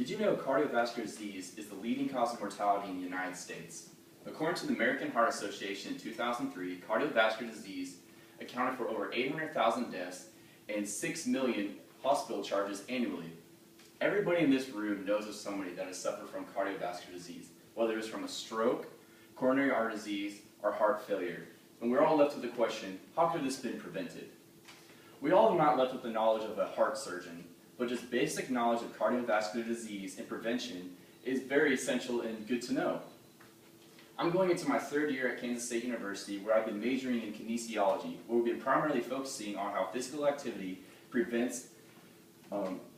Did you know cardiovascular disease is the leading cause of mortality in the United States? According to the American Heart Association in 2003, cardiovascular disease accounted for over 800,000 deaths and 6 million hospital charges annually. Everybody in this room knows of somebody that has suffered from cardiovascular disease, whether it's from a stroke, coronary artery disease, or heart failure. And we're all left with the question, how could this have been prevented? We all are not left with the knowledge of a heart surgeon, but just basic knowledge of cardiovascular disease and prevention is very essential and good to know. I'm going into my third year at Kansas State University, where I've been majoring in kinesiology, where we've been primarily focusing on how physical activity prevents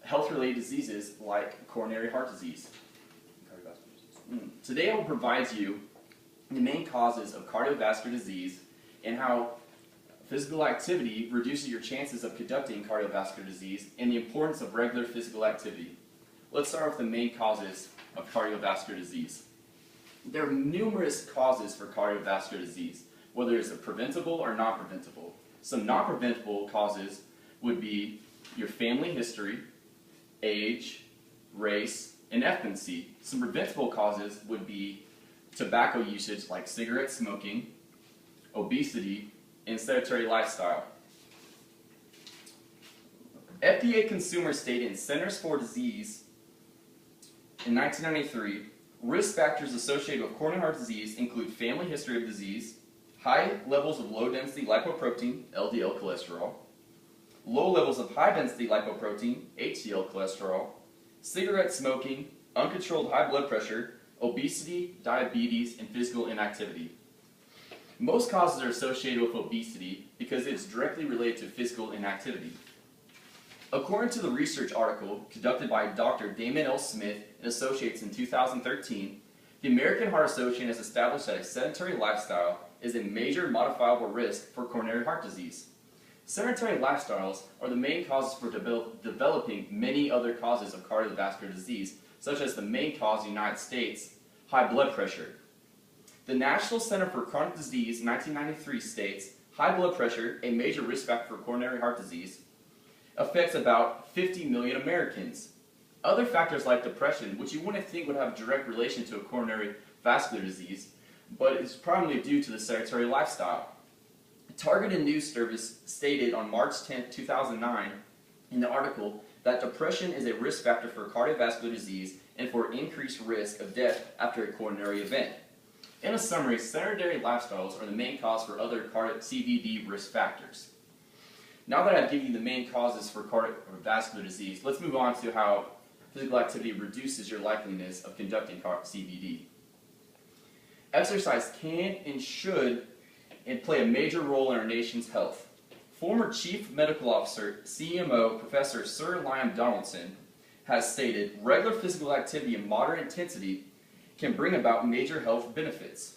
health-related diseases like coronary heart disease. Today I will provide you the main causes of cardiovascular disease and how physical activity reduces your chances of conducting cardiovascular disease and the importance of regular physical activity. Let's start with the main causes of cardiovascular disease. There are numerous causes for cardiovascular disease, whether it's preventable or not preventable. Some not preventable causes would be your family history, age, race, and ethnicity. Some preventable causes would be tobacco usage like cigarette smoking, obesity, and sedentary lifestyle. FDA consumers stated in Centers for Disease in 1993, risk factors associated with coronary heart disease include family history of disease, high levels of low-density lipoprotein, LDL cholesterol, low levels of high-density lipoprotein, HDL cholesterol, cigarette smoking, uncontrolled high blood pressure, obesity, diabetes, and physical inactivity. Most causes are associated with obesity because it is directly related to physical inactivity. According to the research article conducted by Dr. Damon L. Smith and Associates in 2013, the American Heart Association has established that a sedentary lifestyle is a major modifiable risk for coronary heart disease. Sedentary lifestyles are the main causes for developing many other causes of cardiovascular disease, such as the main cause in the United States, high blood pressure. The National Center for Chronic Disease in 1993 states, high blood pressure, a major risk factor for coronary heart disease, affects about 50 million Americans. Other factors like depression, which you wouldn't think would have a direct relation to a coronary vascular disease, but it's primarily due to the sedentary lifestyle. Targeted News Service stated on March 10, 2009, in the article that depression is a risk factor for cardiovascular disease and for increased risk of death after a coronary event. In a summary, sedentary lifestyles are the main cause for other CVD risk factors. Now that I've given you the main causes for cardiovascular disease, let's move on to how physical activity reduces your likeliness of conducting CVD. Exercise can and should play a major role in our nation's health. Former Chief Medical Officer, CMO, Professor Sir Liam Donaldson, has stated regular physical activity of moderate intensity can bring about major health benefits.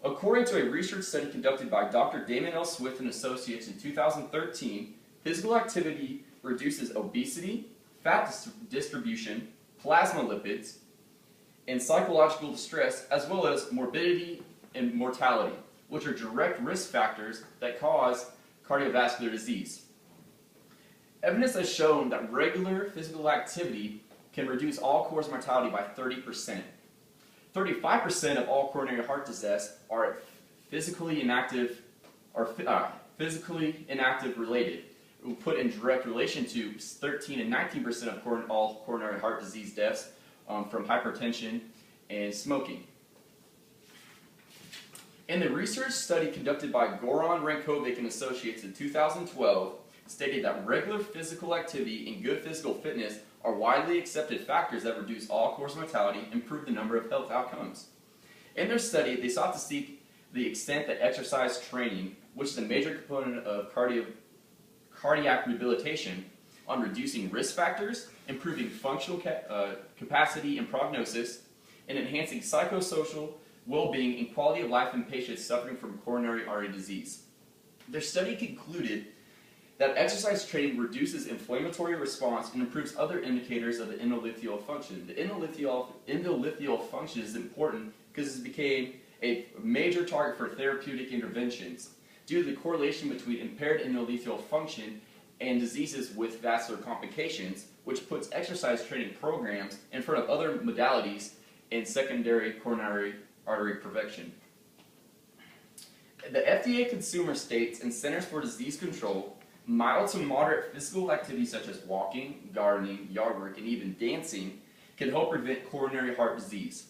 According to a research study conducted by Dr. Damon L. Swift and Associates in 2013, physical activity reduces obesity, fat distribution, plasma lipids, and psychological distress, as well as morbidity and mortality, which are direct risk factors that cause cardiovascular disease. Evidence has shown that regular physical activity can reduce all-cause mortality by 30%. 35% of all coronary heart diseases are physically inactive related. We put in direct relation to 13 and 19% of all coronary heart disease deaths from hypertension and smoking. In the research study conducted by Goran Rankovic and Associates in 2012, stated that regular physical activity and good physical fitness are widely accepted factors that reduce all-cause mortality and improve the number of health outcomes. In their study, they sought to seek the extent that exercise training, which is a major component of cardiac rehabilitation, on reducing risk factors, improving functional capacity and prognosis, and enhancing psychosocial well-being and quality of life in patients suffering from coronary artery disease. Their study concluded that exercise training reduces inflammatory response and improves other indicators of the endothelial function. The endothelial function is important because it became a major target for therapeutic interventions due to the correlation between impaired endothelial function and diseases with vascular complications, which puts exercise training programs in front of other modalities in secondary coronary artery prevention. The FDA consumer states and Centers for Disease Control mild to moderate physical activity such as walking, gardening, yard work, and even dancing can help prevent coronary heart disease.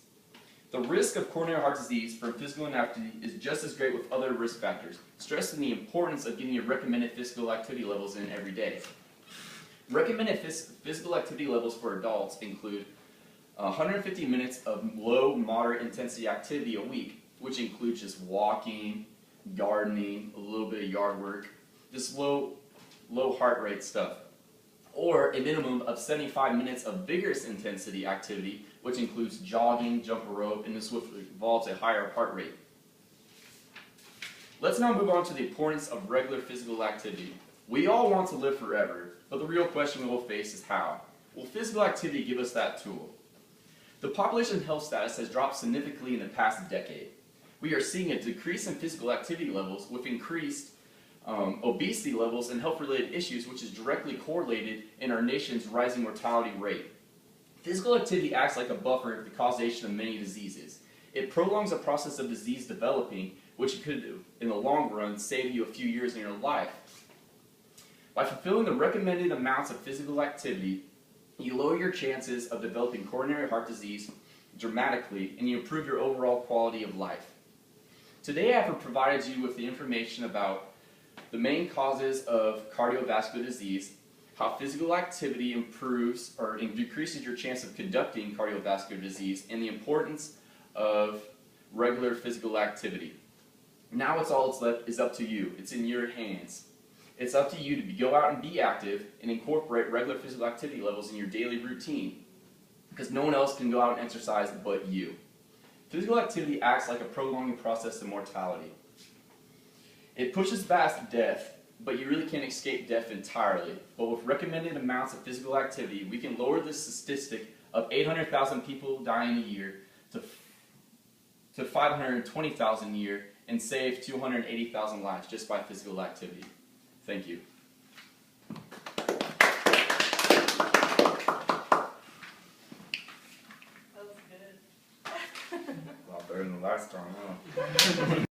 The risk of coronary heart disease from physical inactivity is just as great with other risk factors, stressing the importance of getting your recommended physical activity levels in every day. Recommended physical activity levels for adults include 150 minutes of low, moderate intensity activity a week, which includes just walking, gardening, a little bit of yard work, just low heart rate stuff. Or a minimum of 75 minutes of vigorous intensity activity, which includes jogging, jump a rope, and this involves a higher heart rate. Let's now move on to the importance of regular physical activity. We all want to live forever, but the real question we will face is how. Will physical activity give us that tool? The population health status has dropped significantly in the past decade. We are seeing a decrease in physical activity levels with increased obesity levels and health-related issues, which is directly correlated in our nation's rising mortality rate. Physical activity acts like a buffer of the causation of many diseases. It prolongs the process of disease developing, which could, in the long run, save you a few years in your life. By fulfilling the recommended amounts of physical activity, you lower your chances of developing coronary heart disease dramatically, and you improve your overall quality of life. Today I have provided you with the information about the main causes of cardiovascular disease, how physical activity improves or decreases your chance of conducting cardiovascular disease, and the importance of regular physical activity. Now it's left is up to you. It's in your hands. It's up to you to go out and be active and incorporate regular physical activity levels in your daily routine, because no one else can go out and exercise but you. Physical activity acts like a prolonging process of mortality. It pushes past death, but you really can't escape death entirely. But with recommended amounts of physical activity, we can lower the statistic of 800,000 people dying a year to 520,000 a year and save 280,000 lives just by physical activity. Thank you.